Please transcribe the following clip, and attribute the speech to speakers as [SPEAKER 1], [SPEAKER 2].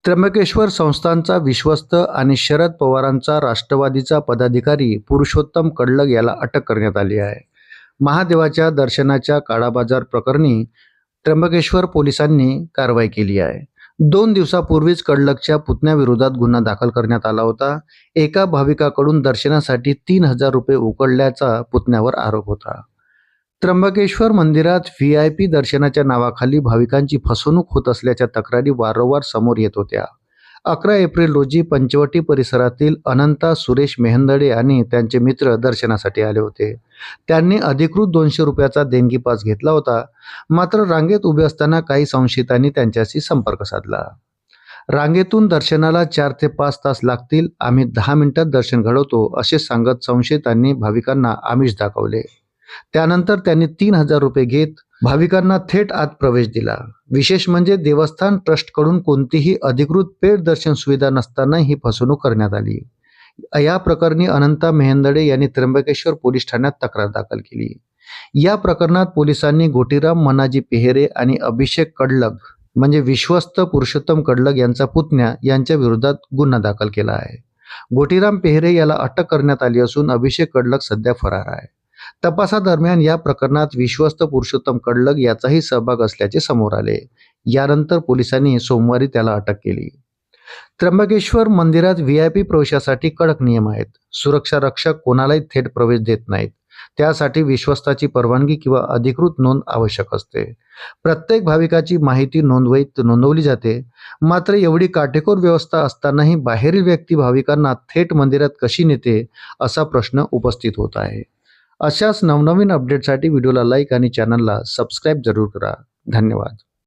[SPEAKER 1] त्र्यंबकेश्वर संस्थानचा विश्वस्त आणि शरद पवारांचा राष्ट्रवादीचा पदाधिकारी पुरुषोत्तम कडलग याला अटक करण्यात आली आहे. महादेवाच्या दर्शनाच्या काळाबाजार प्रकरणी त्र्यंबकेश्वर पोलिसांनी कारवाई केली आहे. 2 दिवसापूर्वीच कडलगच्या पुतण्याविरोधात गुन्हा दाखल करण्यात आला होता. एका भाविकाकडून दर्शनासाठी 3,000 रुपये उकळल्याचा पुतण्यावर आरोप होता. त्र्यंबकेश्वर मंदिरात VIP दर्शनाच्या नावाखाली भाविकांची फसवणूक होत असल्याच्या तक्रारी वारंवार समोर येत होत्या. 11 एप्रिल रोजी पंचवटी परिसरातील अनंता सुरेश मेहंदडे आणि त्यांचे मित्र दर्शनासाठी आले होते. त्यांनी अधिकृत 200 रुपयाचा देणगी पास घेतला होता. मात्र रांगेत उभे असताना काही संशयितांनी त्यांच्याशी संपर्क साधला. रांगेतून दर्शनाला 4 ते 5 तास लागतील, आम्ही 10 मिनिटात दर्शन घडवतो असे सांगत संशयितांनी भाविकांना आमिष दाखवले. त्यानंतर त्यांनी 3,000 रुपये घेत भाविकांना थेट आत प्रवेश दिला. विशेष म्हणजे देवस्थान ट्रस्टकडून कोणतीही अधिकृत पेड दर्शन सुविधा नसताना ही फसवणूक करण्यात आली. या प्रकरणी अनंता मेहंदडे यांनी त्र्यंबकेश्वर पोलीस ठाण्यात तक्रार दाखल केली. या प्रकरणात पोलिसांनी गोटीराम मनाजी पेहेरे आणि अभिषेक कडलग म्हणजे विश्वस्त पुरुषोत्तम कडलग यांचा पुतण्या यांच्या विरोधात गुन्हा दाखल केला आहे. गोटीराम पेहेरे याला अटक करण्यात आली असून अभिषेक कडलग सध्या फरार आहे. तपासादरम्यान या प्रकरणात विश्वस्त पुरुषोत्तम कडलग याचाही सहभाग असल्याचे समोर आले. यानंतर पोलिसांनी सोमवारी त्याला अटक केली. त्र्यंबकेश्वर मंदिरात VIP प्रवेशासाठी कडक नियम आहेत. सुरक्षा रक्षक कोणालाही थेट प्रवेश देत नाहीत. त्यासाठी विश्वस्ताची परवानगी किंवा अधिकृत नोंद आवश्यक असते. प्रत्येक भाविकाची माहिती नोंदवहीत नोंदवली जाते. मात्र एवढी काटेकोर व्यवस्था असतानाही बाहेरील व्यक्ती भाविकांना थेट मंदिरात कशी नेते असा प्रश्न उपस्थित होत आहे. अशाच नवनवीन अपडेटसाठी व्हिडिओला लाईक आणि चॅनलला सबस्क्राईब जरूर करा. धन्यवाद.